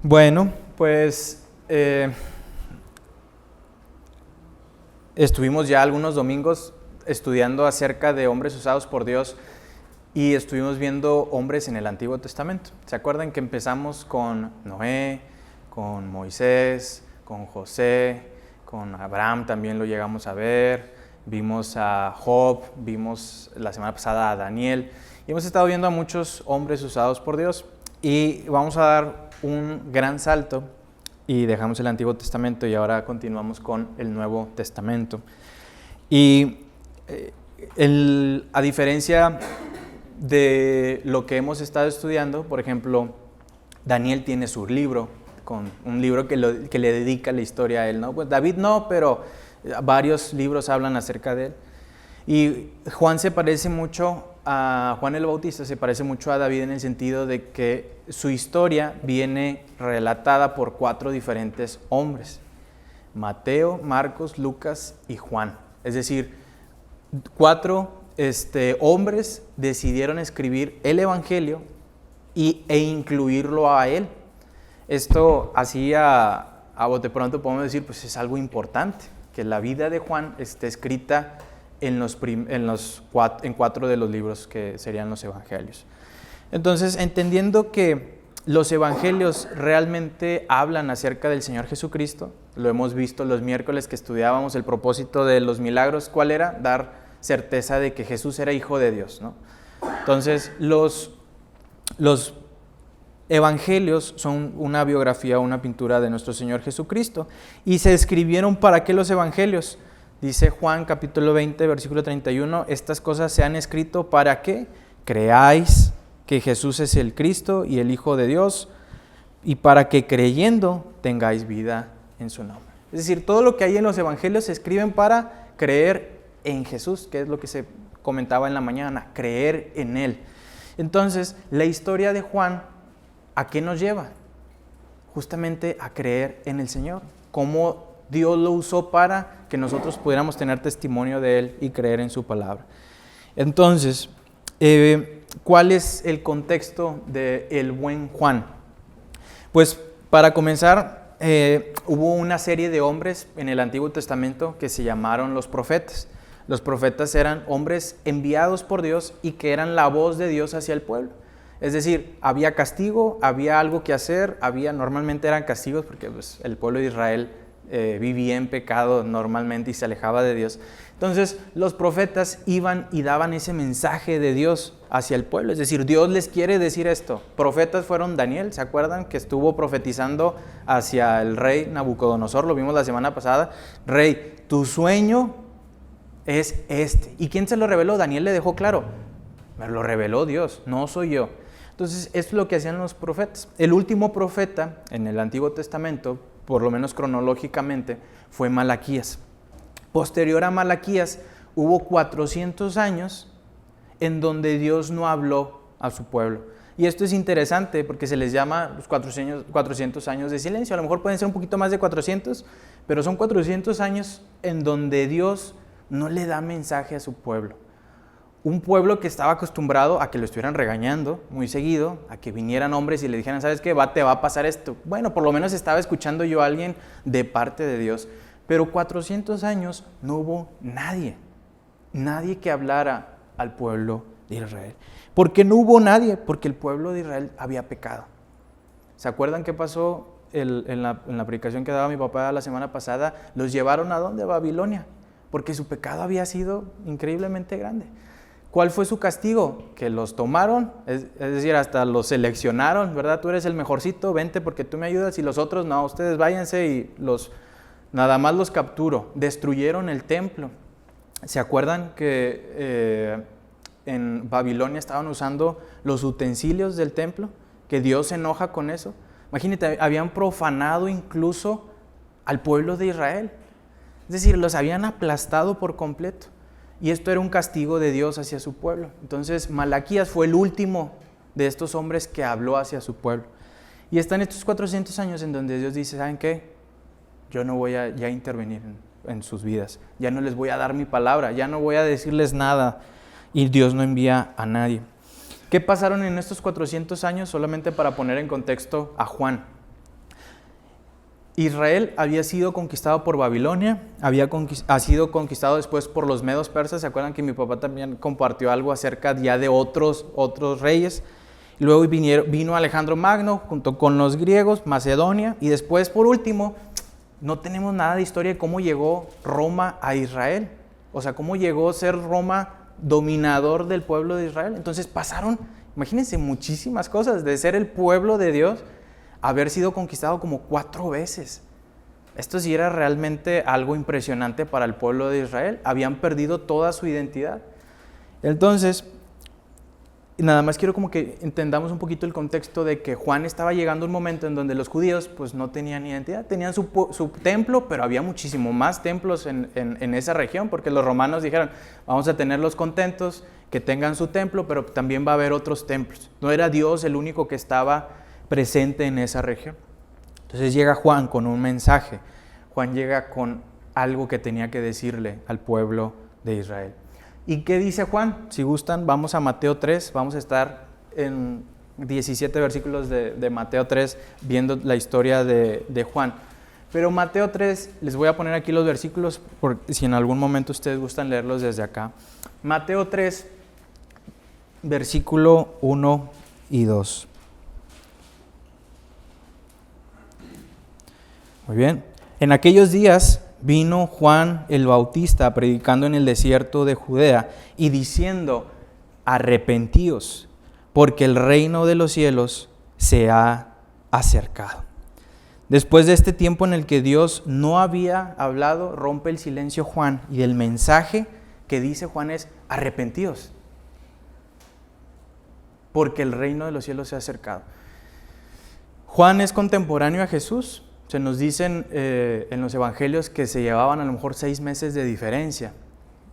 Bueno, pues estuvimos ya algunos domingos estudiando acerca de hombres usados por Dios y estuvimos viendo hombres en el Antiguo Testamento. ¿Se acuerdan que empezamos con Noé, con Moisés, con José, con Abraham también lo llegamos a ver, vimos a Job, vimos la semana pasada a Daniel y hemos estado viendo a muchos hombres usados por Dios y vamos a dar un gran salto y dejamos el Antiguo Testamento y ahora continuamos con el Nuevo Testamento. Y a diferencia de lo que hemos estado estudiando, por ejemplo, Daniel tiene su libro, con un libro que le dedica la historia a él, ¿no? Pues David no, pero varios libros hablan acerca de él. Y Juan se parece mucho a Juan el Bautista, se parece mucho a David en el sentido de que su historia viene relatada por 4 diferentes hombres: Mateo, Marcos, Lucas y Juan. Es decir, 4 hombres decidieron escribir el Evangelio e incluirlo a él. Esto así a bote pronto podemos decir, pues es algo importante, que la vida de Juan esté escrita en 4 de los libros que serían los evangelios. Entonces, entendiendo que los evangelios realmente hablan acerca del Señor Jesucristo, lo hemos visto los miércoles que estudiábamos el propósito de los milagros, ¿cuál era? Dar certeza de que Jesús era Hijo de Dios, ¿no? Entonces, los evangelios son una biografía, una pintura de nuestro Señor Jesucristo. ¿Y se escribieron para qué los evangelios? Dice Juan capítulo 20, versículo 31, estas cosas se han escrito para que creáis que Jesús es el Cristo y el Hijo de Dios, y para que creyendo tengáis vida en su nombre. Es decir, todo lo que hay en los evangelios se escriben para creer en Jesús, que es lo que se comentaba en la mañana, creer en Él. Entonces, la historia de Juan, ¿a qué nos lleva? Justamente a creer en el Señor, cómo Dios lo usó para que nosotros pudiéramos tener testimonio de Él y creer en su palabra. Entonces, ¿cuál es el contexto del buen Juan? Pues para comenzar, hubo una serie de hombres en el Antiguo Testamento que se llamaron los profetas. Los profetas eran hombres enviados por Dios y que eran la voz de Dios hacia el pueblo. Es decir, había castigo, había algo que hacer, normalmente eran castigos porque pues, el pueblo de Israel vivía en pecado normalmente y se alejaba de Dios. Entonces los profetas iban y daban ese mensaje de Dios hacia el pueblo, es decir, Dios les quiere decir esto. Profetas fueron Daniel, ¿se acuerdan? Que estuvo profetizando hacia el rey Nabucodonosor, lo vimos la semana pasada. Rey, tu sueño es este. ¿Y quién se lo reveló? Daniel le dejó claro, me lo reveló Dios, no soy yo. Entonces esto es lo que hacían los profetas. El último profeta en el Antiguo Testamento, por lo menos cronológicamente, fue Malaquías. Posterior a Malaquías hubo 400 años en donde Dios no habló a su pueblo. Y esto es interesante porque se les llama los 400 años de silencio. A lo mejor pueden ser un poquito más de 400, pero son 400 años en donde Dios no le da mensaje a su pueblo. Un pueblo que estaba acostumbrado a que lo estuvieran regañando muy seguido, a que vinieran hombres y le dijeran, ¿sabes qué? Te va a pasar esto. Bueno, por lo menos estaba escuchando yo a alguien de parte de Dios. Pero 400 años no hubo nadie que hablara al pueblo de Israel. ¿Por qué no hubo nadie? Porque el pueblo de Israel había pecado. ¿Se acuerdan qué pasó en la predicación que daba mi papá la semana pasada? Los llevaron ¿a dónde? A Babilonia, porque su pecado había sido increíblemente grande. ¿Cuál fue su castigo? Que los tomaron, es decir, hasta los seleccionaron, ¿verdad? Tú eres el mejorcito, vente porque tú me ayudas, y los otros no, ustedes váyanse y nada más los capturo. Destruyeron el templo. ¿Se acuerdan que en Babilonia estaban usando los utensilios del templo? Que Dios se enoja con eso. Imagínate, habían profanado incluso al pueblo de Israel. Es decir, los habían aplastado por completo. Y esto era un castigo de Dios hacia su pueblo. Entonces Malaquías fue el último de estos hombres que habló hacia su pueblo. Y están estos 400 años en donde Dios dice, ¿saben qué? Yo no voy a ya intervenir en sus vidas. Ya no les voy a dar mi palabra, ya no voy a decirles nada. Y Dios no envía a nadie. ¿Qué pasaron en estos 400 años? Solamente para poner en contexto a Juan. Israel había sido conquistado por Babilonia, ha sido conquistado después por los medos persas. ¿Se acuerdan que mi papá también compartió algo acerca ya de otros reyes? Luego vino Alejandro Magno junto con los griegos, Macedonia, y después, por último, no tenemos nada de historia de cómo llegó Roma a Israel. O sea, cómo llegó a ser Roma dominador del pueblo de Israel. Entonces pasaron, imagínense, muchísimas cosas, de ser el pueblo de Dios, haber sido conquistado como 4 veces. Esto sí era realmente algo impresionante para el pueblo de Israel. Habían perdido toda su identidad. Entonces, nada más quiero como que entendamos un poquito el contexto de que Juan estaba llegando a un momento en donde los judíos pues no tenían identidad. Tenían su templo, pero había muchísimo más templos en esa región, porque los romanos dijeron, vamos a tenerlos contentos, que tengan su templo, pero también va a haber otros templos. No era Dios el único que estaba presente en esa región. Entonces llega Juan con un mensaje. Juan llega con algo que tenía que decirle al pueblo de Israel. ¿Y qué dice Juan? Si gustan, vamos a Mateo 3, vamos a estar en 17 versículos de Mateo 3 viendo la historia de Juan. Pero Mateo 3, les voy a poner aquí los versículos, por si en algún momento ustedes gustan leerlos desde acá. Mateo 3, versículo 1 y 2. Muy bien. En aquellos días vino Juan el Bautista predicando en el desierto de Judea y diciendo, arrepentíos, porque el reino de los cielos se ha acercado. Después de este tiempo en el que Dios no había hablado, rompe el silencio Juan y el mensaje que dice Juan es, arrepentíos, porque el reino de los cielos se ha acercado. Juan es contemporáneo a Jesús. Se nos dicen en los evangelios que se llevaban a lo mejor 6 meses de diferencia.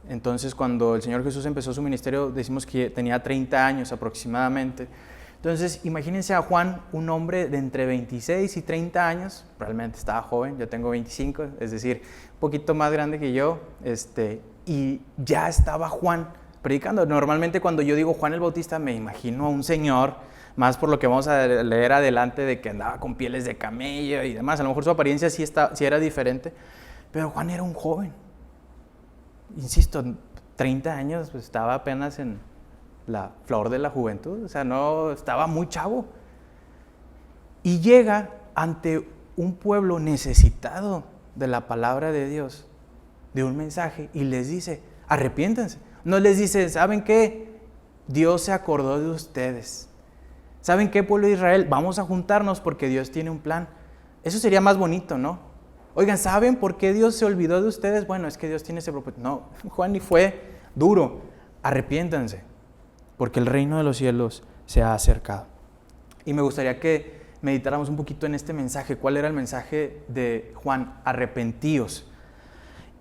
Entonces, cuando el Señor Jesús empezó su ministerio, decimos que tenía 30 años aproximadamente. Entonces, imagínense a Juan, un hombre de entre 26 y 30 años, realmente estaba joven, yo tengo 25, es decir, un poquito más grande que yo, y ya estaba Juan predicando. Normalmente cuando yo digo Juan el Bautista, me imagino a un señor, más por lo que vamos a leer adelante de que andaba con pieles de camello y demás. A lo mejor su apariencia sí era diferente, pero Juan era un joven. Insisto, 30 años, pues estaba apenas en la flor de la juventud, o sea, no, estaba muy chavo. Y llega ante un pueblo necesitado de la palabra de Dios, de un mensaje, y les dice, arrepiéntanse. No les dice, ¿saben qué? Dios se acordó de ustedes. ¿Saben qué, pueblo de Israel? Vamos a juntarnos porque Dios tiene un plan. Eso sería más bonito, ¿no? Oigan, ¿saben por qué Dios se olvidó de ustedes? Bueno, es que Dios tiene ese propósito. No, Juan ni fue duro. Arrepiéntanse, porque el reino de los cielos se ha acercado. Y me gustaría que meditáramos un poquito en este mensaje. ¿Cuál era el mensaje de Juan? Arrepentíos.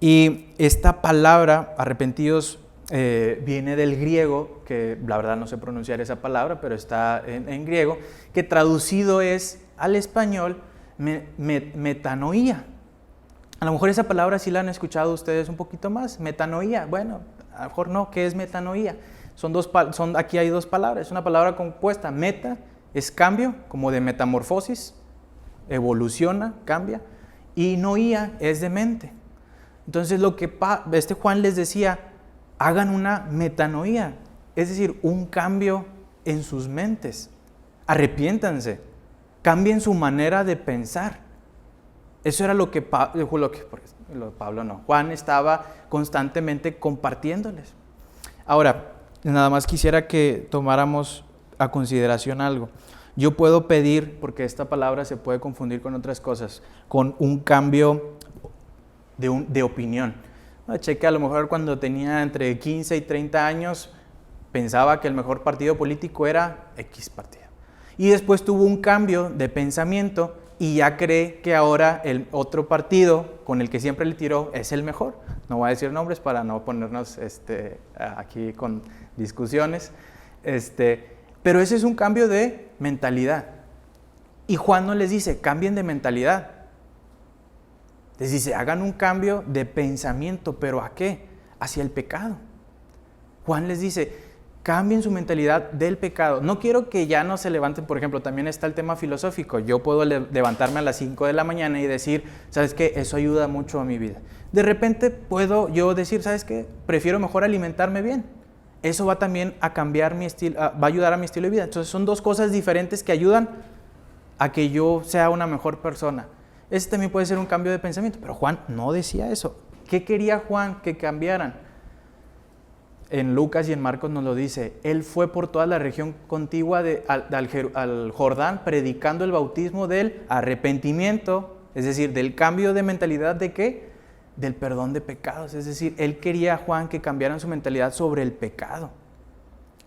Y esta palabra, arrepentíos, viene del griego, que la verdad no sé pronunciar esa palabra, pero está en griego, que traducido es al español metanoía. A lo mejor esa palabra sí la han escuchado ustedes un poquito más, metanoía. Bueno, a lo mejor no. ¿Qué es metanoía? Aquí hay 2 palabras, es una palabra compuesta. Meta es cambio, como de metamorfosis, evoluciona, cambia, y noía es de mente. Entonces lo que Juan les decía, hagan una metanoía, es decir, un cambio en sus mentes. Arrepiéntanse, cambien su manera de pensar. Eso era lo que Juan estaba constantemente compartiéndoles. Ahora, nada más quisiera que tomáramos a consideración algo. Yo puedo pedir, porque esta palabra se puede confundir con otras cosas, con un cambio de opinión. Cheque, a lo mejor cuando tenía entre 15 y 30 años pensaba que el mejor partido político era X partido. Y después tuvo un cambio de pensamiento y ya cree que ahora el otro partido con el que siempre le tiró es el mejor. No voy a decir nombres para no ponernos aquí con discusiones. Pero ese es un cambio de mentalidad. Y Juan no les dice, cambien de mentalidad. Les dice, hagan un cambio de pensamiento, ¿pero a qué? Hacia el pecado. Juan les dice, Cambien su mentalidad del pecado. No quiero que ya no se levanten, por ejemplo, también está el tema filosófico. Yo puedo levantarme a las 5 de la mañana y decir, ¿sabes qué? Eso ayuda mucho a mi vida. De repente puedo yo decir, ¿sabes qué? Prefiero mejor alimentarme bien. Eso va también a cambiar mi estilo, va a ayudar a mi estilo de vida. Entonces son dos cosas diferentes que ayudan a que yo sea una mejor persona. Ese también puede ser un cambio de pensamiento, pero Juan no decía eso. ¿Qué quería Juan que cambiaran? En Lucas y en Marcos nos lo dice, él fue por toda la región contigua al Jordán predicando el bautismo del arrepentimiento, es decir, del cambio de mentalidad ¿de qué? Del perdón de pecados, es decir, él quería a Juan que cambiaran su mentalidad sobre el pecado.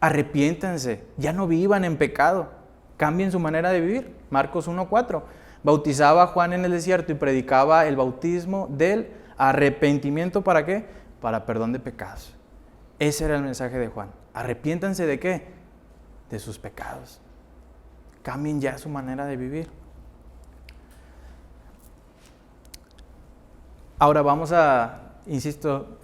Arrepiéntanse, ya no vivan en pecado, cambien su manera de vivir. Marcos 1:4, bautizaba a Juan en el desierto y predicaba el bautismo del arrepentimiento, ¿para qué? Para perdón de pecados. Ese era el mensaje de Juan. Arrepiéntanse ¿de qué? De sus pecados. Cambien ya su manera de vivir. Ahora vamos a, insisto,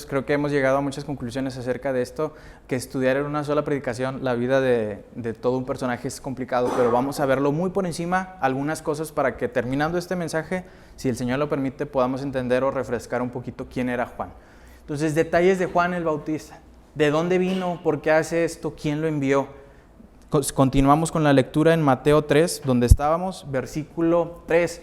creo que hemos llegado a muchas conclusiones acerca de esto, que estudiar en una sola predicación la vida de todo un personaje es complicado, pero vamos a verlo muy por encima, algunas cosas para que terminando este mensaje, si el Señor lo permite, podamos entender o refrescar un poquito quién era Juan. Entonces, detalles de Juan el Bautista. ¿De dónde vino? ¿Por qué hace esto? ¿Quién lo envió? Continuamos con la lectura en Mateo 3, donde estábamos, versículo 3.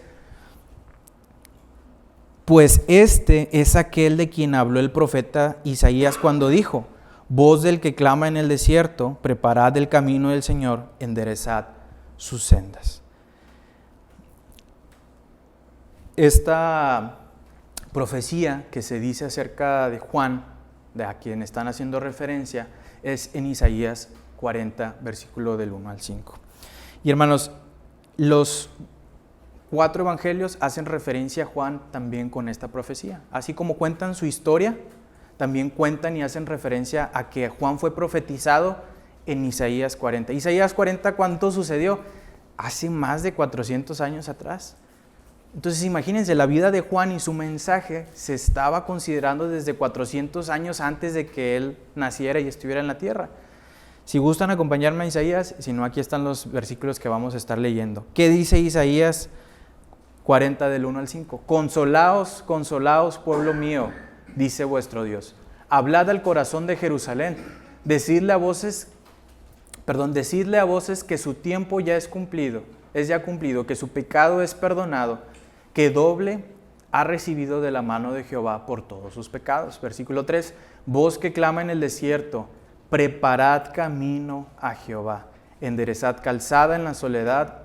Pues este es aquel de quien habló el profeta Isaías cuando dijo, voz del que clama en el desierto, preparad el camino del Señor, enderezad sus sendas. Esta profecía que se dice acerca de Juan, de a quien están haciendo referencia, es en Isaías 40, versículo del 1 al 5. Y hermanos, los 4 evangelios hacen referencia a Juan también con esta profecía. Así como cuentan su historia, también cuentan y hacen referencia a que Juan fue profetizado en Isaías 40. Isaías 40, ¿cuánto sucedió? Hace más de 400 años atrás. Entonces imagínense, la vida de Juan y su mensaje se estaba considerando desde 400 años antes de que él naciera y estuviera en la tierra. Si gustan acompañarme a Isaías, si no, aquí están los versículos que vamos a estar leyendo. ¿Qué dice Isaías 40 del 1 al 5? Consolaos, consolaos, pueblo mío, dice vuestro Dios. Hablad al corazón de Jerusalén, decidle a voces que su tiempo ya es ya cumplido, que su pecado es perdonado, que doble ha recibido de la mano de Jehová por todos sus pecados. Versículo 3, voz que clama en el desierto, preparad camino a Jehová, enderezad calzada en la soledad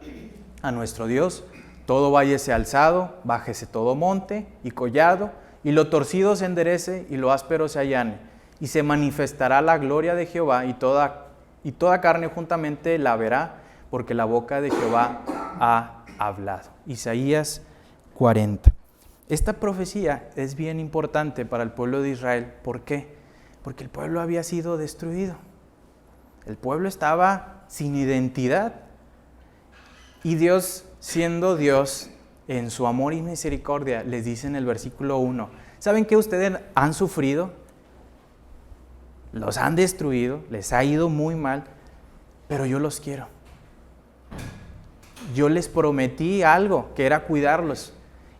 a nuestro Dios, todo valle sea alzado, bájese todo monte y collado, y lo torcido se enderece y lo áspero se allane, y se manifestará la gloria de Jehová, y toda carne juntamente la verá, porque la boca de Jehová ha hablado. Isaías 40. Esta profecía es bien importante para el pueblo de Israel. ¿Por qué? Porque el pueblo había sido destruido. El pueblo estaba sin identidad. Y Dios, siendo Dios, en su amor y misericordia, les dice en el versículo 1, ¿saben qué ustedes han sufrido? Los han destruido, les ha ido muy mal, pero yo los quiero. Yo les prometí algo, que era cuidarlos.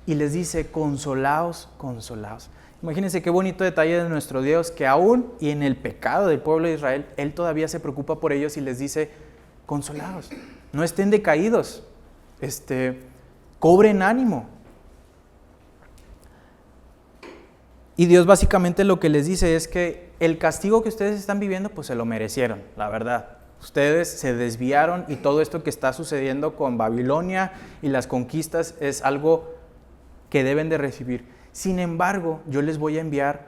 Y les dice, consolaos, consolaos. Imagínense qué bonito detalle de nuestro Dios, que aún y en el pecado del pueblo de Israel, Él todavía se preocupa por ellos y les dice, consolaos, no estén decaídos, cobren ánimo. Y Dios básicamente lo que les dice es que el castigo que ustedes están viviendo, pues se lo merecieron, la verdad. Ustedes se desviaron y todo esto que está sucediendo con Babilonia y las conquistas es algo que deben de recibir. Sin embargo, yo les voy a enviar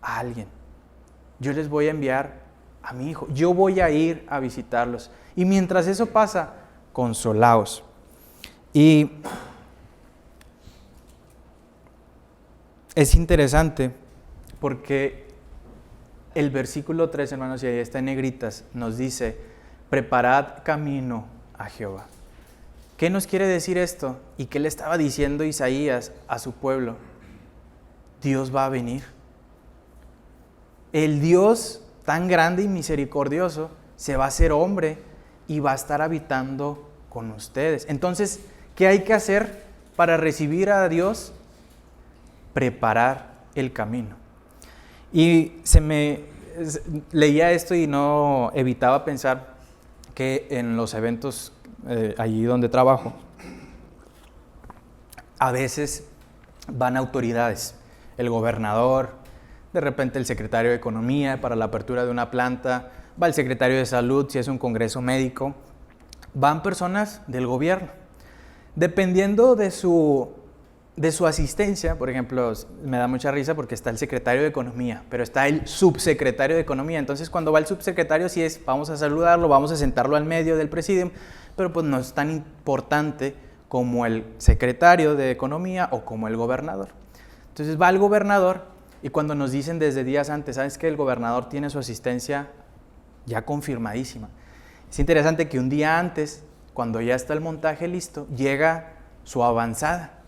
a alguien. Yo les voy a enviar a mi hijo. Yo voy a ir a visitarlos. Y mientras eso pasa, consolaos. Y es interesante porque el versículo 3, hermanos, y ahí está en negritas, nos dice, preparad camino a Jehová. ¿Qué nos quiere decir esto? ¿Y qué le estaba diciendo Isaías a su pueblo? Dios va a venir. El Dios tan grande y misericordioso, se va a hacer hombre y va a estar habitando con ustedes. Entonces, ¿qué hay que hacer para recibir a Dios? Preparar el camino. Y leía esto y no evitaba pensar que en los eventos allí donde trabajo, a veces van autoridades, el gobernador, de repente el secretario de Economía para la apertura de una planta, va el secretario de Salud si es un congreso médico, van personas del gobierno. Dependiendo de su asistencia, por ejemplo, me da mucha risa porque está el secretario de Economía, pero está el subsecretario de Economía. Entonces, cuando va el subsecretario, sí vamos a saludarlo, vamos a sentarlo al medio del presidium, pero pues no es tan importante como el secretario de Economía o como el gobernador. Entonces va el gobernador y cuando nos dicen desde días antes, ¿sabes qué? El gobernador tiene su asistencia ya confirmadísima. Es interesante que un día antes, cuando ya está el montaje listo, llega su avanzada.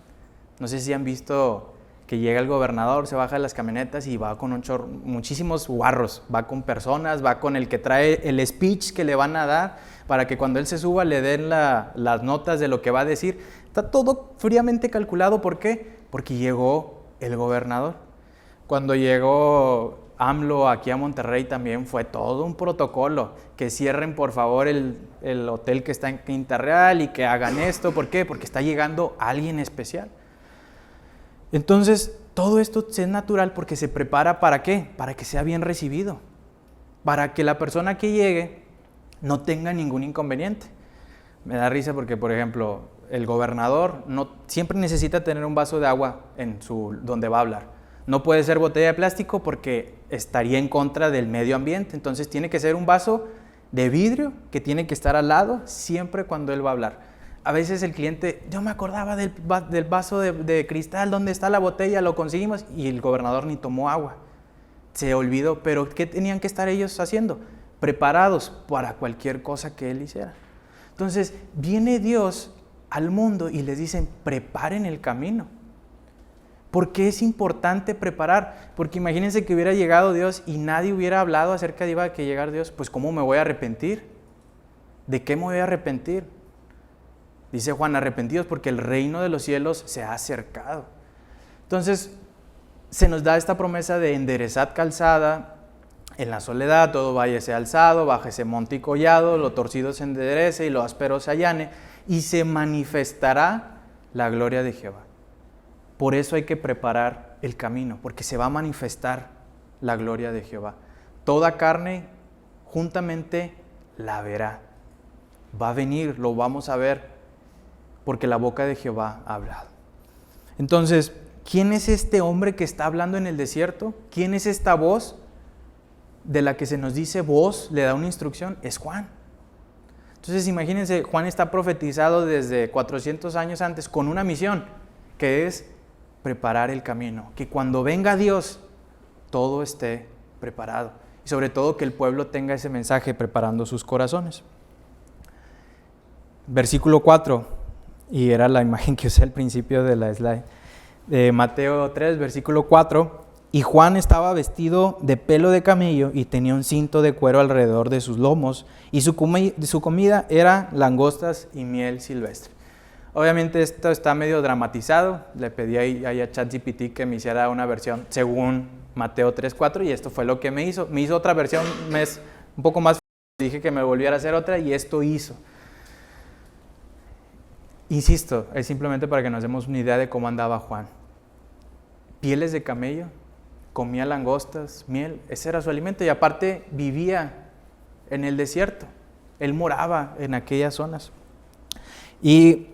No sé si han visto que llega el gobernador, se baja de las camionetas y va con muchísimos guarros, va con personas, va con el que trae el speech que le van a dar para que cuando él se suba le den las notas de lo que va a decir. Está todo fríamente calculado. ¿Por qué? Porque llegó el gobernador. Cuando llegó AMLO aquí a Monterrey también fue todo un protocolo, que cierren por favor el hotel que está en Quinta Real y que hagan esto. ¿Por qué? Porque está llegando alguien especial. Entonces, todo esto es natural porque se prepara ¿para qué? Para que sea bien recibido, para que la persona que llegue no tenga ningún inconveniente. Me da risa porque, por ejemplo, el gobernador siempre necesita tener un vaso de agua donde va a hablar. No puede ser botella de plástico porque estaría en contra del medio ambiente. Entonces tiene que ser un vaso de vidrio que tiene que estar al lado siempre cuando él va a hablar. A veces el cliente, yo me acordaba del vaso de cristal, ¿dónde está la botella? Lo conseguimos y el gobernador ni tomó agua. Se olvidó, pero ¿qué tenían que estar ellos haciendo? Preparados para cualquier cosa que él hiciera. Entonces viene Dios al mundo y les dicen, preparen el camino. ¿Por qué es importante preparar? Porque imagínense que hubiera llegado Dios y nadie hubiera hablado acerca de iba a llegar Dios. Pues ¿cómo me voy a arrepentir? ¿De qué me voy a arrepentir? Dice Juan, arrepentidos porque el reino de los cielos se ha acercado. Entonces, se nos da esta promesa de enderezad calzada, en la soledad todo valle sea alzado, bájese monte y collado, lo torcido se enderece y lo áspero se allane, y se manifestará la gloria de Jehová. Por eso hay que preparar el camino, porque se va a manifestar la gloria de Jehová. Toda carne juntamente la verá. Va a venir, lo vamos a ver, porque la boca de Jehová ha hablado. Entonces, ¿quién es este hombre que está hablando en el desierto? ¿Quién es esta voz de la que se nos dice voz, le da una instrucción? Es Juan. Entonces, imagínense, Juan está profetizado desde 400 años antes con una misión, que es preparar el camino, que cuando venga Dios, todo esté preparado. Y sobre todo que el pueblo tenga ese mensaje preparando sus corazones. Versículo 4, y era la imagen que usé al principio de la slide, de Mateo 3, versículo 4, y Juan estaba vestido de pelo de camello y tenía un cinto de cuero alrededor de sus lomos, y su comida era langostas y miel silvestre. Obviamente esto está medio dramatizado, le pedí ahí a ChatGPT que me hiciera una versión según Mateo 3:4 y esto fue lo que me hizo. Me hizo otra versión un poco más, dije que me volviera a hacer otra y esto hizo. Insisto, es simplemente para que nos demos una idea de cómo andaba Juan. Pieles de camello, comía langostas, miel, ese era su alimento y aparte vivía en el desierto. Él moraba en aquellas zonas. Y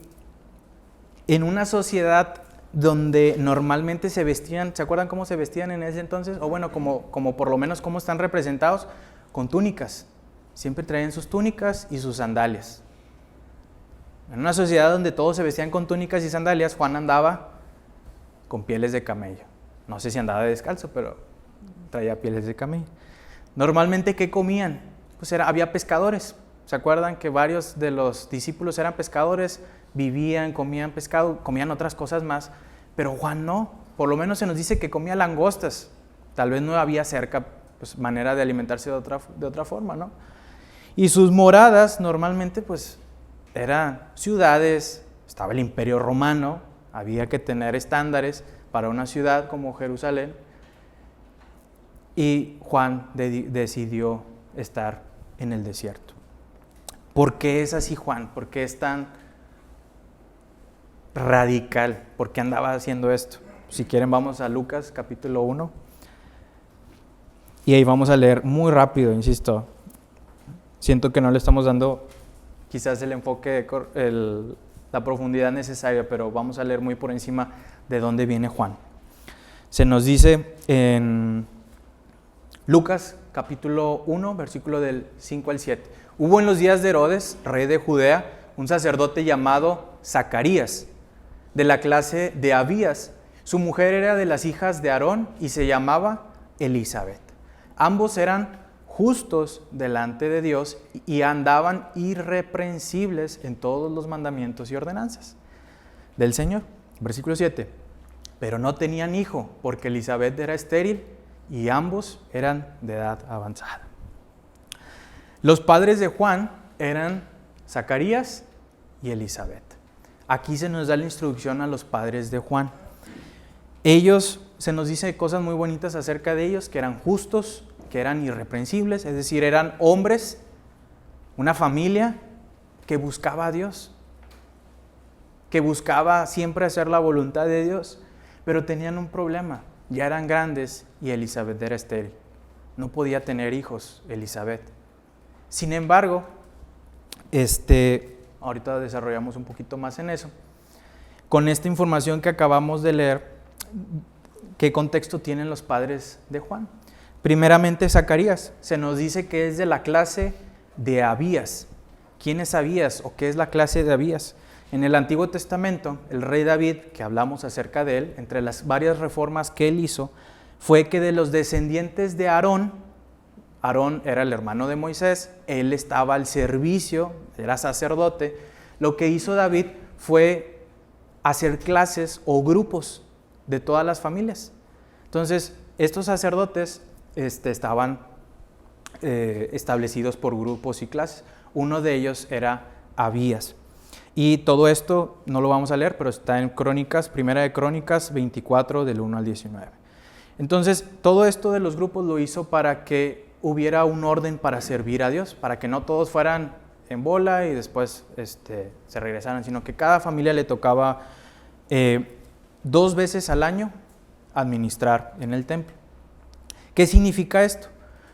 en una sociedad donde normalmente se vestían, ¿se acuerdan cómo se vestían en ese entonces? O bueno, como por lo menos cómo están representados, con túnicas. Siempre traían sus túnicas y sus sandalias. En una sociedad donde todos se vestían con túnicas y sandalias, Juan andaba con pieles de camello. No sé si andaba descalzo, pero traía pieles de camello. Normalmente, ¿qué comían? Pues había pescadores. ¿Se acuerdan que varios de los discípulos eran pescadores? Vivían, comían pescado, comían otras cosas más, pero Juan no. Por lo menos se nos dice que comía langostas. Tal vez no había cerca pues, manera de alimentarse de otra forma, ¿no? Y sus moradas normalmente pues eran ciudades, estaba el Imperio Romano, había que tener estándares para una ciudad como Jerusalén, y Juan decidió estar en el desierto. ¿Por qué es así, Juan? ¿Por qué es tan radical? ¿Por qué andaba haciendo esto? Si quieren, vamos a Lucas capítulo 1. Y ahí vamos a leer muy rápido, insisto. Siento que no le estamos dando quizás el enfoque, la profundidad necesaria, pero vamos a leer muy por encima de dónde viene Juan. Se nos dice en Lucas capítulo 1, versículo del 5 al 7. Hubo en los días de Herodes, rey de Judea, un sacerdote llamado Zacarías, de la clase de Abías. Su mujer era de las hijas de Aarón y se llamaba Elizabeth. Ambos eran justos delante de Dios y andaban irreprensibles en todos los mandamientos y ordenanzas del Señor. Versículo 7. Pero no tenían hijo, porque Elizabeth era estéril y ambos eran de edad avanzada. Los padres de Juan eran Zacarías y Elizabeth. Aquí se nos da la instrucción a los padres de Juan. Ellos, se nos dice cosas muy bonitas acerca de ellos, que eran justos, que eran irreprensibles, es decir, eran hombres, una familia que buscaba a Dios, que buscaba siempre hacer la voluntad de Dios, pero tenían un problema, ya eran grandes y Elizabeth era estéril. No podía tener hijos, Elizabeth. Sin embargo, ahorita desarrollamos un poquito más en eso. Con esta información que acabamos de leer, ¿qué contexto tienen los padres de Juan? Primeramente, Zacarías. Se nos dice que es de la clase de Abías. ¿Quién es Abías o qué es la clase de Abías? En el Antiguo Testamento, el rey David, que hablamos acerca de él, entre las varias reformas que él hizo, fue que de los descendientes de Aarón, Aarón era el hermano de Moisés, él estaba al servicio, era sacerdote, lo que hizo David fue hacer clases o grupos de todas las familias. Entonces, estos sacerdotes estaban establecidos por grupos y clases. Uno de ellos era Abías. Y todo esto no lo vamos a leer, pero está en Crónicas, Primera de Crónicas 24, del 1 al 19. Entonces, todo esto de los grupos lo hizo para que hubiera un orden para servir a Dios, para que no todos fueran en bola y después se regresaran, sino que cada familia le tocaba 2 veces al año administrar en el templo. ¿Qué significa esto?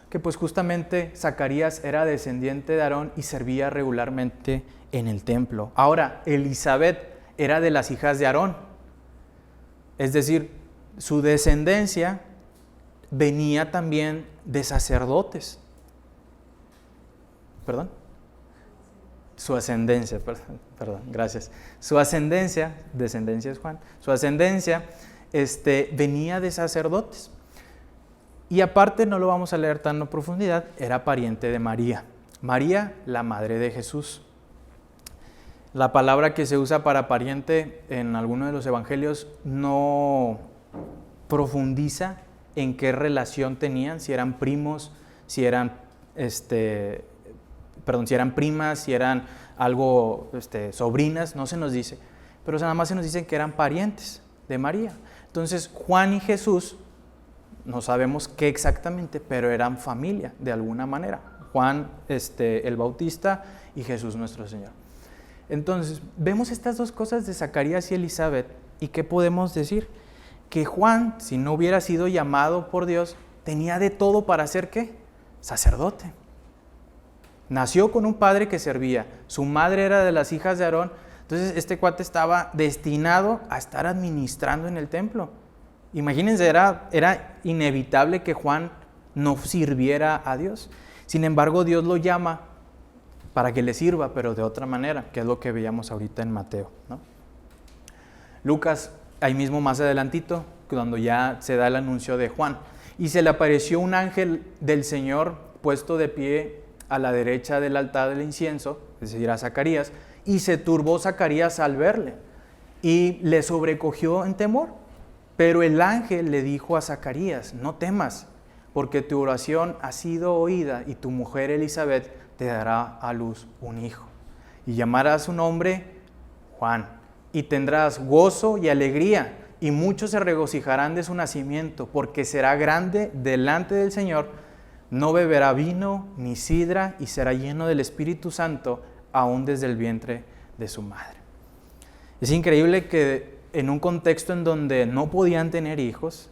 Que pues justamente Zacarías era descendiente de Aarón y servía regularmente en el templo. Ahora, Elizabeth era de las hijas de Aarón, es decir, su descendencia venía también de sacerdotes. ¿Perdón? Su ascendencia, perdón, gracias. Su ascendencia, descendencia es Juan, su ascendencia venía de sacerdotes. Y aparte, no lo vamos a leer tan a profundidad, era pariente de María. María, la madre de Jesús. La palabra que se usa para pariente en algunos de los evangelios no profundiza en qué relación tenían, si eran primos, si eran si eran primas, si eran algo sobrinas, no se nos dice, pero nada más se nos dice que eran parientes de María. Entonces, Juan y Jesús, no sabemos qué exactamente, pero eran familia de alguna manera. Juan el Bautista y Jesús nuestro Señor. Entonces, vemos estas dos cosas de Zacarías y Elizabeth, ¿y qué podemos decir? Que Juan, si no hubiera sido llamado por Dios, tenía de todo para ser ¿qué? Sacerdote. Nació con un padre que servía, su madre era de las hijas de Aarón, entonces este cuate estaba destinado a estar administrando en el templo. Imagínense, era inevitable que Juan no sirviera a Dios. Sin embargo, Dios lo llama para que le sirva, pero de otra manera, que es lo que veíamos ahorita en Mateo, ¿no? Lucas, ahí mismo más adelantito, cuando ya se da el anuncio de Juan, y se le apareció un ángel del Señor puesto de pie a la derecha del altar del incienso, es decir, a Zacarías, y se turbó Zacarías al verle, y le sobrecogió en temor. Pero el ángel le dijo a Zacarías, no temas, porque tu oración ha sido oída y tu mujer Elizabeth te dará a luz un hijo. Y llamarás su nombre Juan, y tendrás gozo y alegría, y muchos se regocijarán de su nacimiento, porque será grande delante del Señor. No beberá vino ni sidra, y será lleno del Espíritu Santo, aún desde el vientre de su madre. Es increíble que en un contexto en donde no podían tener hijos,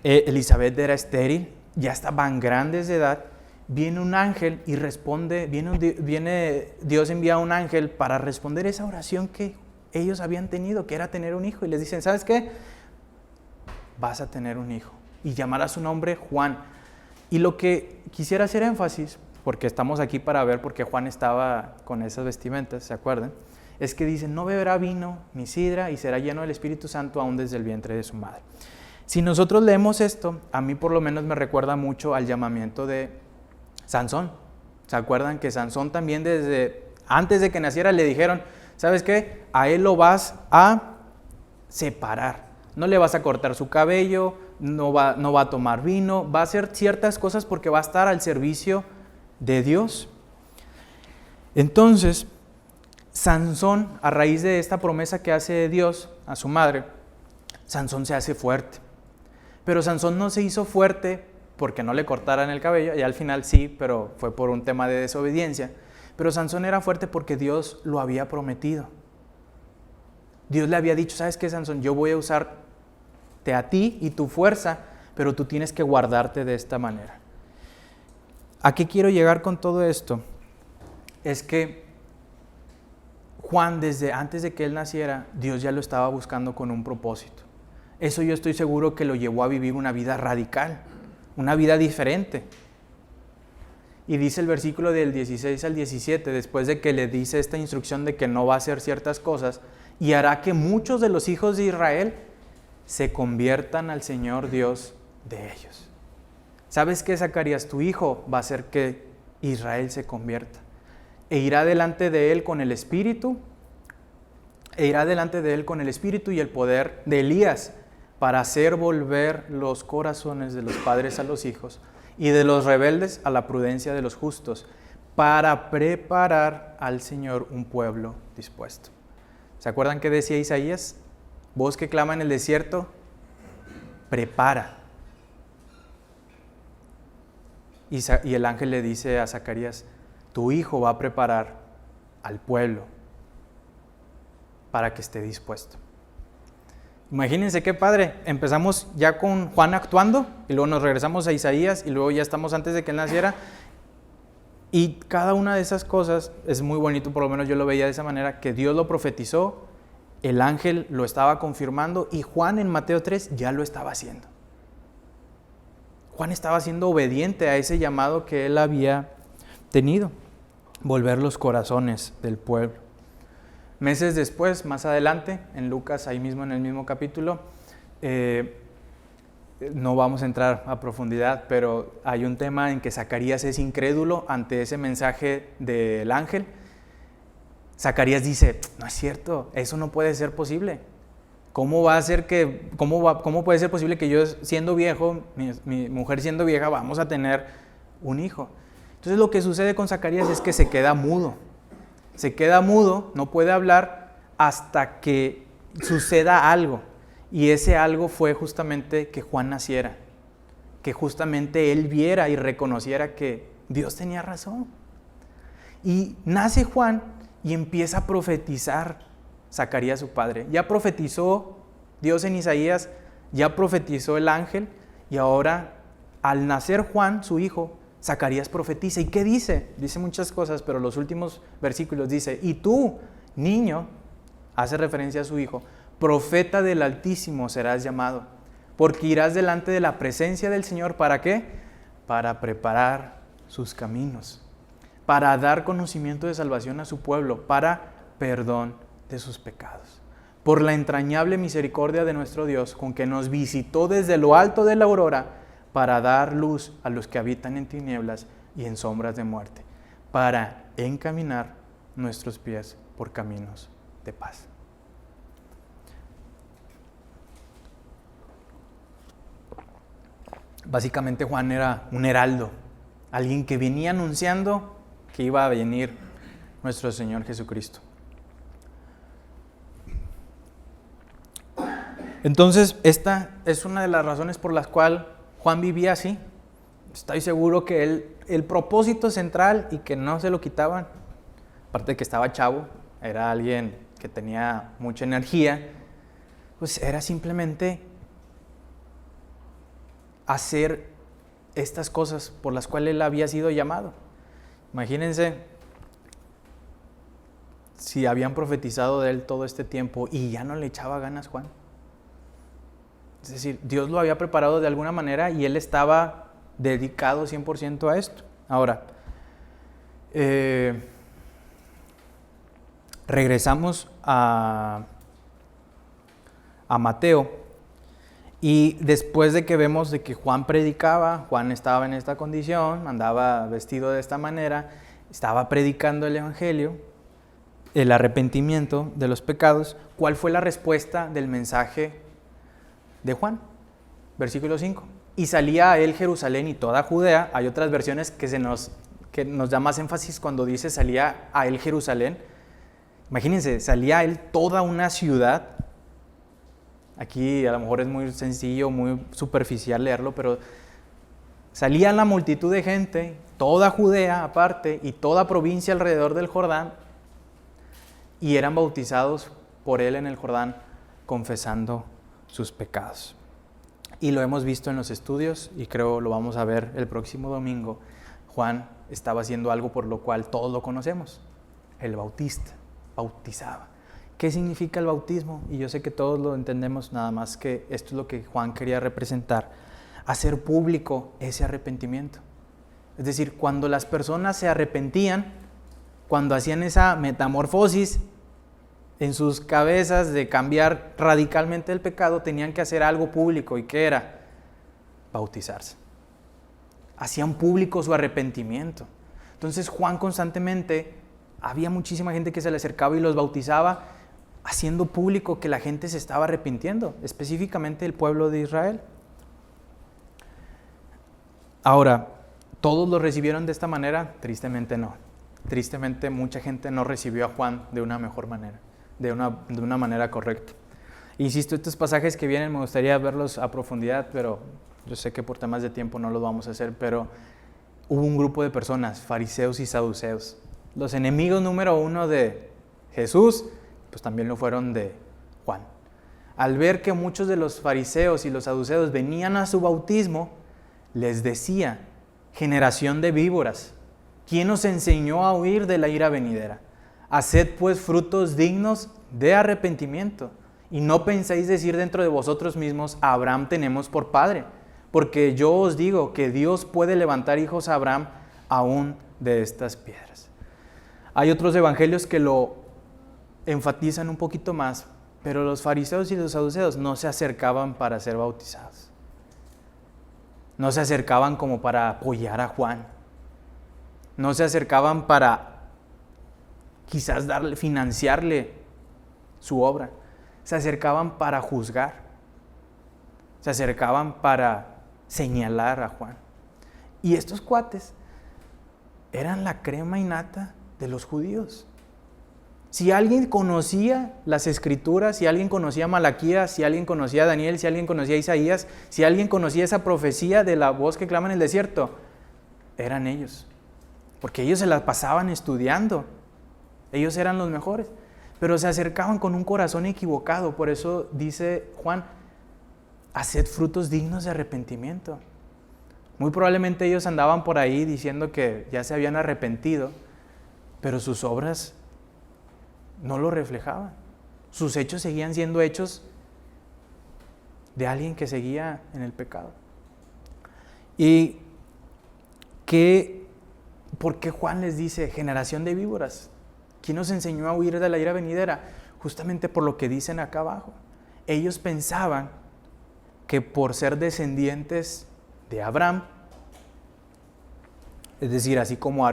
Elizabeth era estéril, ya estaban grandes de edad, viene un ángel y responde, viene Dios envía a un ángel para responder esa oración que ellos habían tenido, que era tener un hijo, y les dicen, ¿sabes qué? Vas a tener un hijo, y llamará su nombre Juan. Y lo que quisiera hacer énfasis, porque estamos aquí para ver por qué Juan estaba con esas vestimentas, ¿se acuerdan? Es que dicen, no beberá vino ni sidra, y será lleno del Espíritu Santo aún desde el vientre de su madre. Si nosotros leemos esto, a mí por lo menos me recuerda mucho al llamamiento de Sansón. ¿Se acuerdan que Sansón también desde antes de que naciera le dijeron, ¿sabes qué? A él lo vas a separar. No le vas a cortar su cabello, no va a tomar vino, va a hacer ciertas cosas porque va a estar al servicio de Dios. Entonces, Sansón, a raíz de esta promesa que hace Dios a su madre, Sansón se hace fuerte. Pero Sansón no se hizo fuerte porque no le cortaran el cabello, y al final sí, pero fue por un tema de desobediencia. Pero Sansón era fuerte porque Dios lo había prometido. Dios le había dicho, ¿sabes qué, Sansón? Yo voy a usarte a ti y tu fuerza, pero tú tienes que guardarte de esta manera. ¿A qué quiero llegar con todo esto? Es que Juan, desde antes de que él naciera, Dios ya lo estaba buscando con un propósito. Eso yo estoy seguro que lo llevó a vivir una vida radical, una vida diferente. Y dice el versículo del 16 al 17, después de que le dice esta instrucción de que no va a hacer ciertas cosas, y hará que muchos de los hijos de Israel se conviertan al Señor Dios de ellos. ¿Sabes qué, Zacarías? Tu hijo va a hacer que Israel se convierta. E irá delante de él con el Espíritu, y el poder de Elías, para hacer volver los corazones de los padres a los hijos y de los rebeldes a la prudencia de los justos, para preparar al Señor un pueblo dispuesto. ¿Se acuerdan qué decía Isaías? Voz que clama en el desierto, prepara. Y el ángel le dice a Zacarías, tu hijo va a preparar al pueblo para que esté dispuesto. Imagínense qué padre, empezamos ya con Juan actuando y luego nos regresamos a Isaías y luego ya estamos antes de que él naciera, y cada una de esas cosas es muy bonito, por lo menos yo lo veía de esa manera, que Dios lo profetizó, el ángel lo estaba confirmando y Juan en Mateo 3 ya lo estaba haciendo. Juan estaba siendo obediente a ese llamado que él había tenido, volver los corazones del pueblo. Meses después, más adelante, en Lucas, ahí mismo en el mismo capítulo, no vamos a entrar a profundidad, pero hay un tema en que Zacarías es incrédulo ante ese mensaje del ángel. Zacarías dice, no es cierto, eso no puede ser posible. ¿Cómo puede ser posible que yo siendo viejo, mi mujer siendo vieja, vamos a tener un hijo? Entonces lo que sucede con Zacarías es que se queda mudo. No puede hablar hasta que suceda algo. Y ese algo fue justamente que Juan naciera, que justamente él viera y reconociera que Dios tenía razón. Y nace Juan y empieza a profetizar Zacarías su padre. Ya profetizó Dios en Isaías, ya profetizó el ángel, y ahora al nacer Juan, su hijo, Zacarías profetiza. ¿Y qué dice? Dice muchas cosas, pero los últimos versículos dice, y tú, niño, hace referencia a su hijo, profeta del Altísimo serás llamado, porque irás delante de la presencia del Señor. ¿Para qué? Para preparar sus caminos, para dar conocimiento de salvación a su pueblo, para perdón de sus pecados. Por la entrañable misericordia de nuestro Dios, con que nos visitó desde lo alto de la aurora, para dar luz a los que habitan en tinieblas y en sombras de muerte, para encaminar nuestros pies por caminos de paz. Básicamente Juan era un heraldo, alguien que venía anunciando que iba a venir nuestro Señor Jesucristo. Entonces, esta es una de las razones por las cuales Juan vivía así. Estoy seguro que el propósito central, y que no se lo quitaban, aparte de que estaba chavo, era alguien que tenía mucha energía, pues era simplemente hacer estas cosas por las cuales él había sido llamado. Imagínense si habían profetizado de él todo este tiempo y ya no le echaba ganas Juan. Es decir, Dios lo había preparado de alguna manera y él estaba dedicado 100% a esto. Ahora, regresamos a Mateo. Y después de que vemos de que Juan predicaba, Juan estaba en esta condición, andaba vestido de esta manera, estaba predicando el evangelio, el arrepentimiento de los pecados. ¿Cuál fue la respuesta del mensaje de Juan? Versículo 5. Y salía a él Jerusalén y toda Judea. Hay otras versiones que nos da más énfasis cuando dice salía a él Jerusalén. Imagínense, salía a él toda una ciudad. Aquí a lo mejor es muy sencillo, muy superficial leerlo, pero salía la multitud de gente, toda Judea aparte y toda provincia alrededor del Jordán, y eran bautizados por él en el Jordán, confesando sus pecados. Y lo hemos visto en los estudios, y creo lo vamos a ver el próximo domingo. Juan estaba haciendo algo por lo cual todos lo conocemos: el bautista, bautizaba. ¿Qué significa el bautismo? Y yo sé que todos lo entendemos, nada más que esto es lo que Juan quería representar: hacer público ese arrepentimiento. Es decir, cuando las personas se arrepentían, cuando hacían esa metamorfosis en sus cabezas de cambiar radicalmente el pecado, tenían que hacer algo público. ¿Y qué era? Bautizarse. Hacían público su arrepentimiento. Entonces Juan constantemente, había muchísima gente que se le acercaba y los bautizaba, haciendo público que la gente se estaba arrepintiendo, específicamente el pueblo de Israel. Ahora, ¿todos lo recibieron de esta manera? Tristemente no. Tristemente mucha gente no recibió a Juan de una mejor manera, de una manera correcta. Insisto, estos pasajes que vienen me gustaría verlos a profundidad, pero yo sé que por temas de tiempo no los vamos a hacer, pero hubo un grupo de personas, fariseos y saduceos, los enemigos número uno de Jesús, pues también lo fueron de Juan. Al ver que muchos de los fariseos y los saduceos venían a su bautismo, les decía: generación de víboras, ¿quién os enseñó a huir de la ira venidera? Haced pues frutos dignos de arrepentimiento, y no penséis decir dentro de vosotros mismos: a Abraham tenemos por padre, porque yo os digo que Dios puede levantar hijos a Abraham aún de estas piedras. Hay otros evangelios que lo enfatizan un poquito más, pero los fariseos y los saduceos no se acercaban para ser bautizados. No se acercaban como para apoyar a Juan. No se acercaban para quizás financiarle su obra. Se acercaban para juzgar. Se acercaban para señalar a Juan. Y estos cuates eran la crema innata de los judíos. Si alguien conocía las Escrituras, si alguien conocía a Malaquías, si alguien conocía a Daniel, si alguien conocía a Isaías, si alguien conocía esa profecía de la voz que clama en el desierto, eran ellos. Porque ellos se la pasaban estudiando. Ellos eran los mejores. Pero se acercaban con un corazón equivocado. Por eso dice Juan: haced frutos dignos de arrepentimiento. Muy probablemente ellos andaban por ahí diciendo que ya se habían arrepentido, pero sus obras no lo reflejaban. Sus hechos seguían siendo hechos de alguien que seguía en el pecado. ¿Y por qué Juan les dice generación de víboras? ¿Quién nos enseñó a huir de la ira venidera? Justamente por lo que dicen acá abajo. Ellos pensaban que por ser descendientes de Abraham, es decir, así como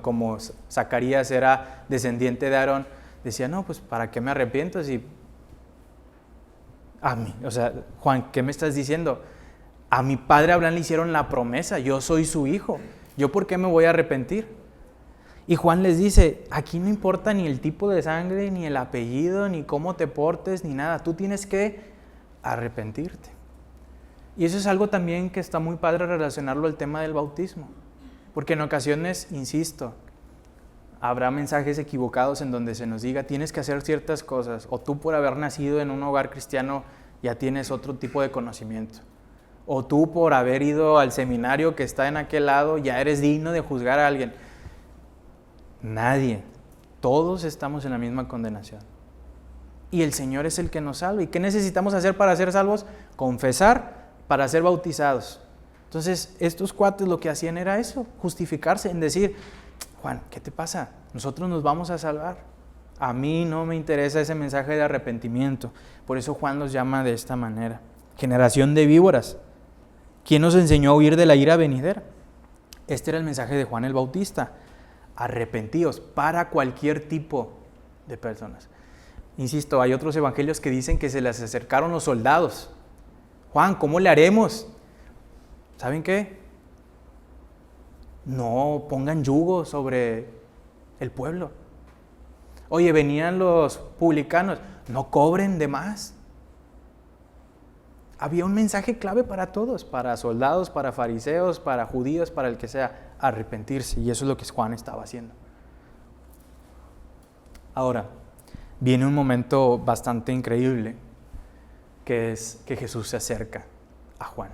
como Zacarías era descendiente de Aarón, decía: no, pues ¿para qué me arrepiento si a mí? O sea, Juan, ¿qué me estás diciendo? A mi padre Abraham le hicieron la promesa, yo soy su hijo, ¿yo por qué me voy a arrepentir? Y Juan les dice, aquí no importa ni el tipo de sangre, ni el apellido, ni cómo te portes, ni nada, tú tienes que arrepentirte. Y eso es algo también que está muy padre relacionarlo al tema del bautismo, porque en ocasiones, insisto, habrá mensajes equivocados en donde se nos diga, tienes que hacer ciertas cosas, o tú por haber nacido en un hogar cristiano ya tienes otro tipo de conocimiento, o tú por haber ido al seminario que está en aquel lado ya eres digno de juzgar a alguien. Nadie, todos estamos en la misma condenación. Y el Señor es el que nos salva. ¿Y qué necesitamos hacer para ser salvos? Confesar para ser bautizados. Entonces, estos cuates lo que hacían era eso, justificarse en decir, Juan, ¿qué te pasa? Nosotros nos vamos a salvar. A mí no me interesa ese mensaje de arrepentimiento. Por eso Juan los llama de esta manera. Generación de víboras. ¿Quién nos enseñó a huir de la ira venidera? Este era el mensaje de Juan el Bautista. Arrepentíos para cualquier tipo de personas. Insisto, hay otros evangelios que dicen que se les acercaron los soldados. Juan, ¿cómo le haremos? ¿Saben qué? No pongan yugo sobre el pueblo. Oye, venían los publicanos, no cobren de más. Había un mensaje clave para todos, para soldados, para fariseos, para judíos, para el que sea, arrepentirse. Y eso es lo que Juan estaba haciendo. Ahora, viene un momento bastante increíble, que es que Jesús se acerca a Juan.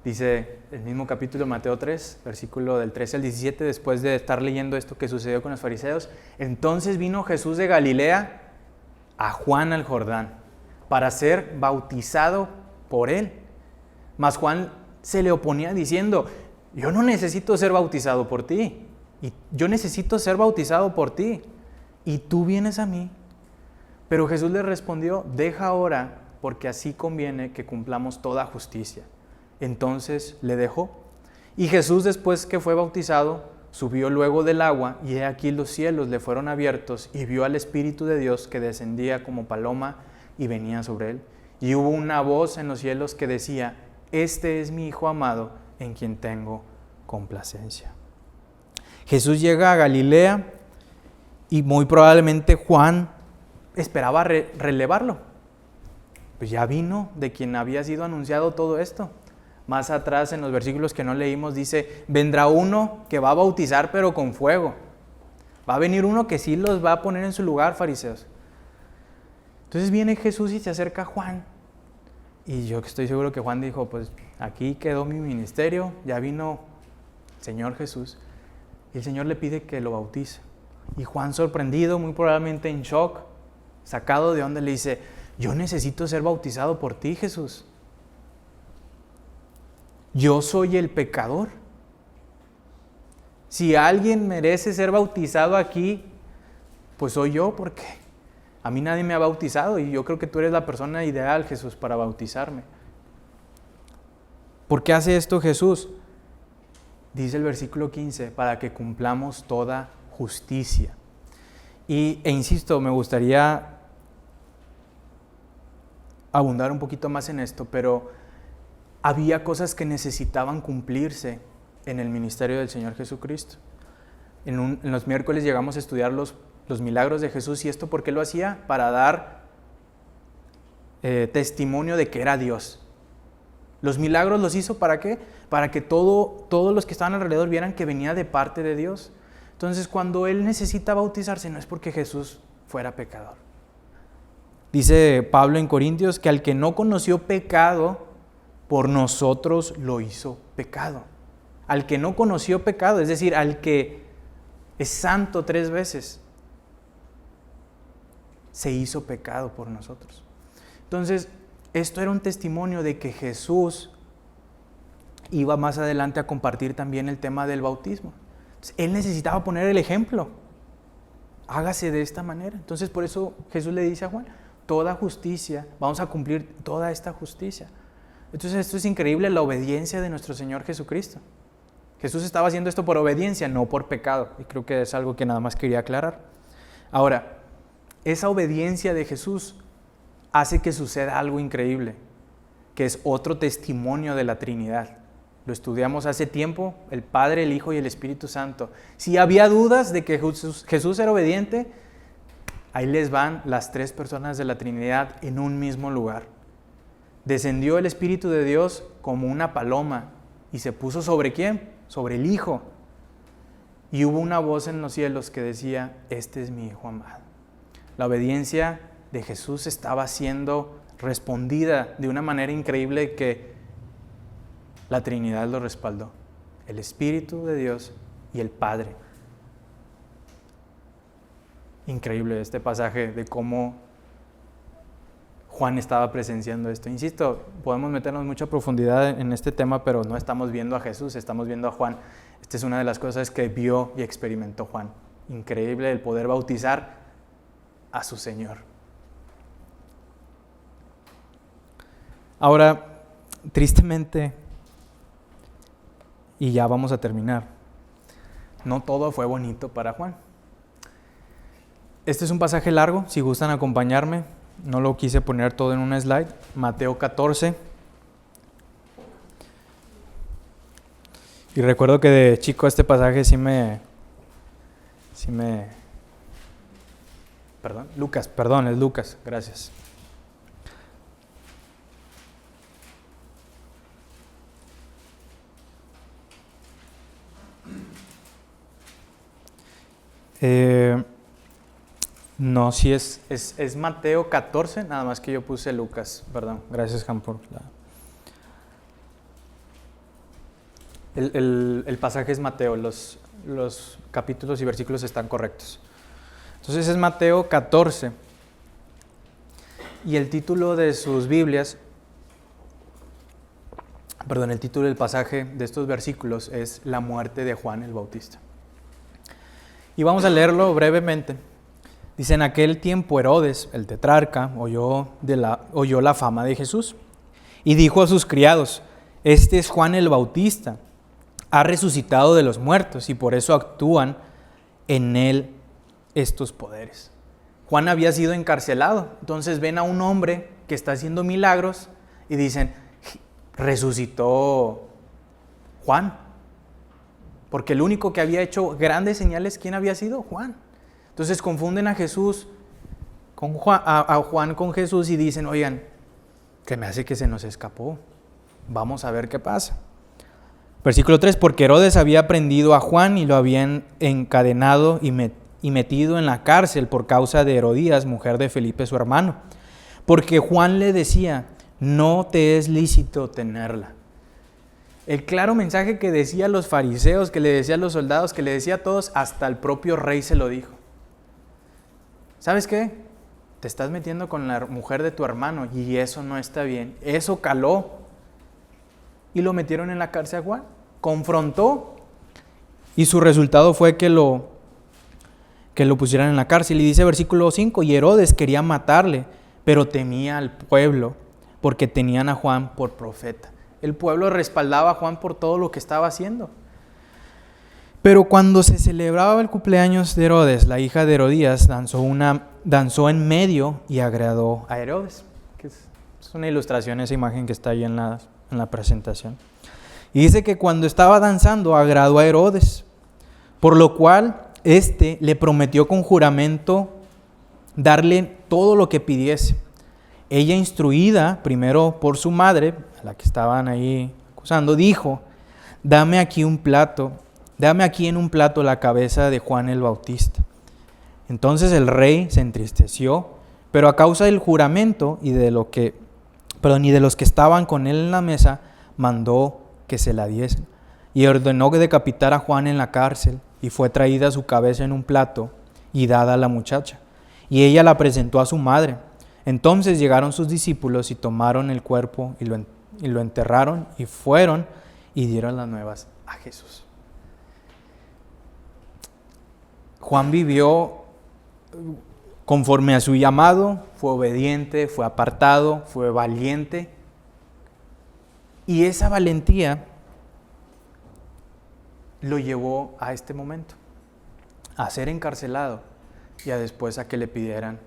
Dice el mismo capítulo, Mateo 3, versículo del 13 al 17, después de estar leyendo esto que sucedió con los fariseos, entonces vino Jesús de Galilea a Juan al Jordán para ser bautizado por él. Mas Juan se le oponía diciendo, yo no necesito ser bautizado por ti, y yo necesito ser bautizado por ti, y tú vienes a mí. Pero Jesús le respondió, deja ahora, porque así conviene que cumplamos toda justicia. Entonces le dejó. Y Jesús, después que fue bautizado, subió luego del agua, y he aquí los cielos le fueron abiertos, y vio al Espíritu de Dios que descendía como paloma y venía sobre él. Y hubo una voz en los cielos que decía, este es mi Hijo amado, en quien tengo complacencia. Jesús llega a Galilea, y muy probablemente Juan esperaba relevarlo. Pues ya vino de quien había sido anunciado todo esto. Más atrás en los versículos que no leímos dice, vendrá uno que va a bautizar pero con fuego. Va a venir uno que sí los va a poner en su lugar, fariseos. Entonces viene Jesús y se acerca a Juan. Y yo estoy seguro que Juan dijo, pues aquí quedó mi ministerio, ya vino el Señor Jesús. Y el Señor le pide que lo bautice. Y Juan, sorprendido, muy probablemente en shock, sacado de onda, le dice, yo necesito ser bautizado por ti, Jesús. Yo soy el pecador. Si alguien merece ser bautizado aquí, pues soy yo, porque a mí nadie me ha bautizado y yo creo que tú eres la persona ideal, Jesús, para bautizarme. ¿Por qué hace esto Jesús? Dice el versículo 15, para que cumplamos toda justicia. E insisto, me gustaría abundar un poquito más en esto, pero había cosas que necesitaban cumplirse en el ministerio del Señor Jesucristo. En los miércoles llegamos a estudiar los milagros de Jesús, y esto ¿por qué lo hacía? Para dar testimonio de que era Dios. Los milagros los hizo ¿para qué? Para que todos los que estaban alrededor vieran que venía de parte de Dios. Entonces, cuando Él necesita bautizarse, no es porque Jesús fuera pecador. Dice Pablo en Corintios que al que no conoció pecado, por nosotros lo hizo pecado. Al que no conoció pecado, es decir, al que es santo 3 veces, se hizo pecado por nosotros. Entonces, esto era un testimonio de que Jesús iba más adelante a compartir también el tema del bautismo. Entonces, Él necesitaba poner el ejemplo. Hágase de esta manera. Entonces, por eso Jesús le dice a Juan, toda justicia, vamos a cumplir toda esta justicia. Entonces, esto es increíble, la obediencia de nuestro Señor Jesucristo. Jesús estaba haciendo esto por obediencia, no por pecado. Y creo que es algo que nada más quería aclarar. Ahora, esa obediencia de Jesús hace que suceda algo increíble. que es otro testimonio de la Trinidad. Lo estudiamos hace tiempo, el Padre, el Hijo y el Espíritu Santo. Si había dudas de que Jesús era obediente, ahí les van las 3 personas de la Trinidad en un mismo lugar. Descendió el Espíritu de Dios como una paloma y se puso ¿sobre quién? Sobre el Hijo. Y hubo una voz en los cielos que decía: este es mi Hijo amado. La obediencia de Jesús estaba siendo respondida de una manera increíble que la Trinidad lo respaldó. El Espíritu de Dios y el Padre. Increíble este pasaje de cómo Juan estaba presenciando esto. Insisto, podemos meternos mucha profundidad en este tema, pero no estamos viendo a Jesús, estamos viendo a Juan. Esta es una de las cosas que vio y experimentó Juan. Increíble el poder bautizar a su Señor. Ahora, tristemente, y ya vamos a terminar, no todo fue bonito para Juan. Este es un pasaje largo, si gustan acompañarme, no lo quise poner todo en una slide. Mateo 14. Y recuerdo que de chico este pasaje Perdón, es Lucas, gracias. No, sí es Mateo 14, nada más que yo puse Lucas, perdón, gracias Jan por la... El pasaje es Mateo, los capítulos y versículos están correctos. Entonces es Mateo 14 y el título de sus Biblias, el título del pasaje de estos versículos es La muerte de Juan el Bautista. Y vamos a leerlo brevemente. Dice: en aquel tiempo Herodes, el tetrarca, oyó la fama de Jesús y dijo a sus criados: este es Juan el Bautista, ha resucitado de los muertos y por eso actúan en él estos poderes. Juan había sido encarcelado, entonces ven a un hombre que está haciendo milagros y dicen: resucitó Juan, porque el único que había hecho grandes señales, ¿quién había sido? Juan. Entonces confunden a Jesús con Juan, a Juan con Jesús y dicen: oigan, que me hace que se nos escapó, vamos a ver qué pasa. Versículo 3: porque Herodes había prendido a Juan y lo habían encadenado y metido en la cárcel por causa de Herodías, mujer de Felipe su hermano, porque Juan le decía: no te es lícito tenerla. El claro mensaje que decía a los fariseos, que le decía a los soldados, que le decía a todos, hasta el propio rey se lo dijo. ¿Sabes qué? Te estás metiendo con la mujer de tu hermano y eso no está bien. Eso caló. Y lo metieron en la cárcel a Juan. Confrontó. Y su resultado fue que lo pusieran en la cárcel. Y dice versículo 5: y Herodes quería matarle, pero temía al pueblo, porque tenían a Juan por profeta. El pueblo respaldaba a Juan por todo lo que estaba haciendo. Pero cuando se celebraba el cumpleaños de Herodes, la hija de Herodías danzó en medio y agradó a Herodes. Es una ilustración, esa imagen que está ahí en la presentación. Y dice que cuando estaba danzando agradó a Herodes, por lo cual éste le prometió con juramento darle todo lo que pidiese. Ella, instruida primero por su madre, a la que estaban ahí acusando, dijo: dame aquí en un plato la cabeza de Juan el Bautista. Entonces el rey se entristeció, pero a causa del juramento y de los que estaban con él en la mesa, mandó que se la diesen. Y ordenó decapitar a Juan en la cárcel, y fue traída su cabeza en un plato y dada a la muchacha. Y ella la presentó a su madre. Entonces llegaron sus discípulos y tomaron el cuerpo y lo enterraron, y fueron y dieron las nuevas a Jesús. Juan vivió conforme a su llamado, fue obediente, fue apartado, fue valiente. Y esa valentía lo llevó a este momento, a ser encarcelado y a después a que le pidieran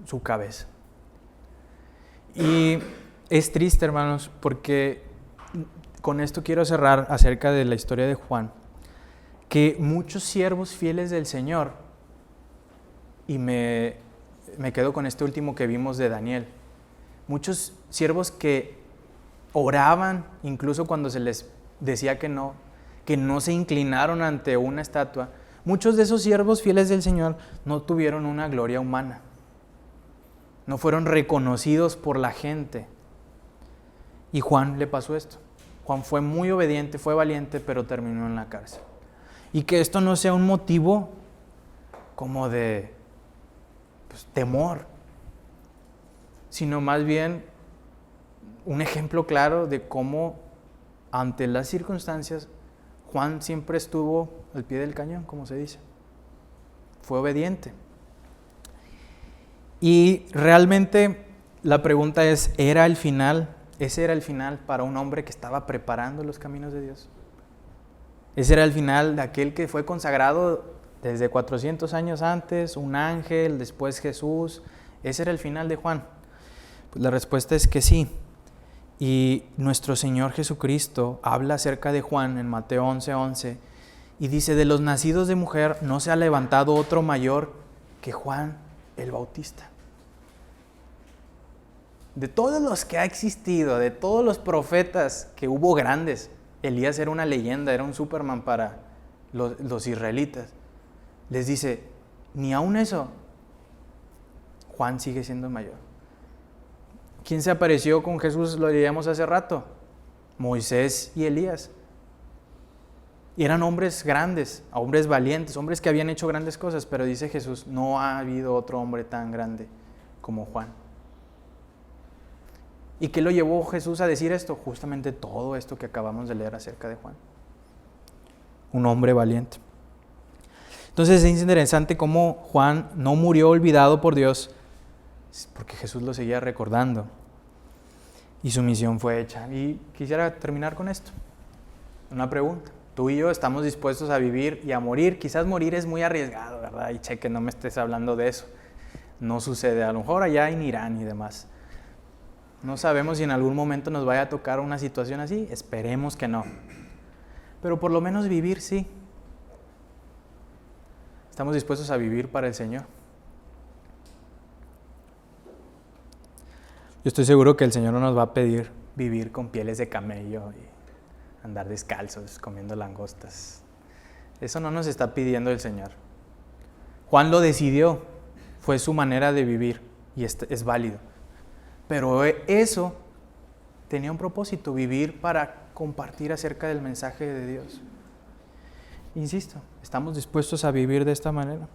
su cabeza. Y Es triste, hermanos, porque con esto quiero cerrar acerca de la historia de Juan, que muchos siervos fieles del Señor, y me quedo con este último que vimos de Daniel, muchos siervos que oraban incluso cuando se les decía que no se inclinaron ante una estatua, muchos de esos siervos fieles del Señor no tuvieron una gloria humana, no fueron reconocidos por la gente. Y Juan le pasó esto. Juan fue muy obediente, fue valiente, pero terminó en la cárcel. Y que esto no sea un motivo como de temor, sino más bien un ejemplo claro de cómo ante las circunstancias Juan siempre estuvo al pie del cañón, como se dice. Fue obediente. Y realmente la pregunta es, ¿era el final? ¿Ese era el final para un hombre que estaba preparando los caminos de Dios? ¿Ese era el final de aquel que fue consagrado desde 400 años antes, un ángel, después Jesús? ¿Ese era el final de Juan? Pues la respuesta es que sí. Y nuestro Señor Jesucristo habla acerca de Juan en Mateo 11:11 y dice, de los nacidos de mujer no se ha levantado otro mayor que Juan el Bautista. De todos los que ha existido, de todos los profetas que hubo grandes, Elías era una leyenda, era un Superman para los israelitas. Les dice, ni aun eso, Juan sigue siendo mayor. ¿Quién se apareció con Jesús? Lo leíamos hace rato. Moisés y Elías. Y eran hombres grandes, hombres valientes, hombres que habían hecho grandes cosas, pero dice Jesús, no ha habido otro hombre tan grande como Juan. ¿Y qué lo llevó Jesús a decir esto? Justamente todo esto que acabamos de leer acerca de Juan. Un hombre valiente. Entonces es interesante cómo Juan no murió olvidado por Dios, porque Jesús lo seguía recordando y su misión fue hecha. Y quisiera terminar con esto. Una pregunta. Tú y yo estamos dispuestos a vivir y a morir. Quizás morir es muy arriesgado, ¿verdad? Y cheque, no me estés hablando de eso. No sucede. A lo mejor allá en Irán y demás. No sabemos si en algún momento nos vaya a tocar una situación así. Esperemos que no. Pero por lo menos vivir sí. Estamos dispuestos a vivir para el Señor. Yo estoy seguro que el Señor no nos va a pedir vivir con pieles de camello y andar descalzos comiendo langostas. Eso no nos está pidiendo el Señor. Juan lo decidió, fue su manera de vivir y es válido. Pero eso tenía un propósito, vivir para compartir acerca del mensaje de Dios. Insisto, estamos dispuestos a vivir de esta manera,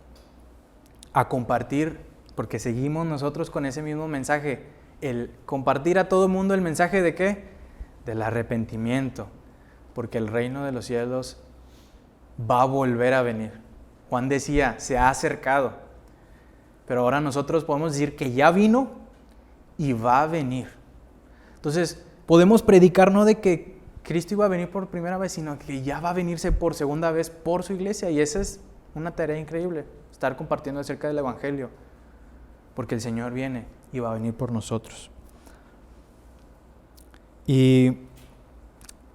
a compartir, porque seguimos nosotros con ese mismo mensaje, el compartir a todo el mundo el mensaje de ¿qué? Del arrepentimiento, porque el reino de los cielos va a volver a venir. Juan decía, se ha acercado, pero ahora nosotros podemos decir que ya vino y va a venir. Entonces, podemos predicar no de que Cristo iba a venir por primera vez, sino que ya va a venirse por segunda vez por su iglesia, y esa es una tarea increíble, estar compartiendo acerca del Evangelio, porque el Señor viene y va a venir por nosotros. Y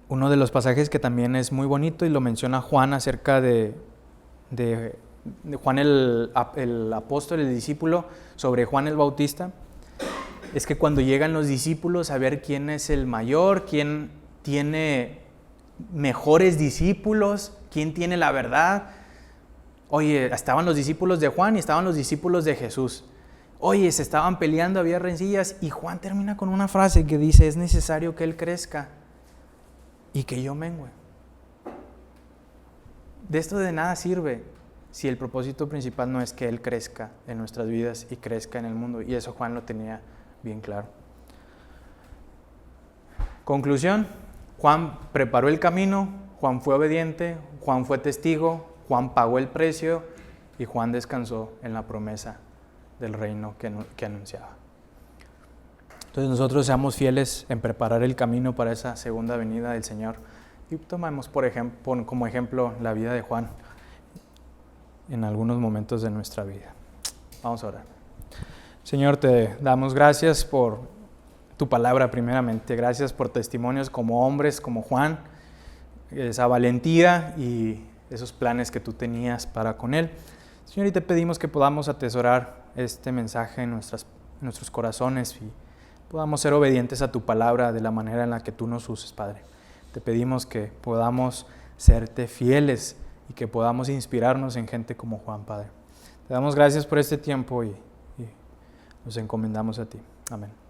uno de los pasajes que también es muy bonito y lo menciona Juan acerca de Juan el apóstol, el discípulo, sobre Juan el Bautista, es que cuando llegan los discípulos a ver quién es el mayor, quién tiene mejores discípulos, quién tiene la verdad. Oye, estaban los discípulos de Juan y estaban los discípulos de Jesús. Oye, se estaban peleando, había rencillas, y Juan termina con una frase que dice, es necesario que Él crezca y que yo mengüe. De esto de nada sirve si el propósito principal no es que Él crezca en nuestras vidas y crezca en el mundo, y eso Juan lo tenía bien claro. Conclusión, Juan preparó el camino, Juan fue obediente, Juan fue testigo, Juan pagó el precio y Juan descansó en la promesa del reino que anunciaba. Entonces nosotros seamos fieles en preparar el camino para esa segunda venida del Señor y tomamos como ejemplo la vida de Juan en algunos momentos de nuestra vida. Vamos a orar. Señor, te damos gracias por tu palabra primeramente. Gracias por testimonios como hombres, como Juan, esa valentía y esos planes que tú tenías para con él. Señor, y te pedimos que podamos atesorar este mensaje en nuestros corazones y podamos ser obedientes a tu palabra de la manera en la que tú nos uses, Padre. Te pedimos que podamos serte fieles y que podamos inspirarnos en gente como Juan, Padre. Te damos gracias por este tiempo y nos encomendamos a ti. Amén.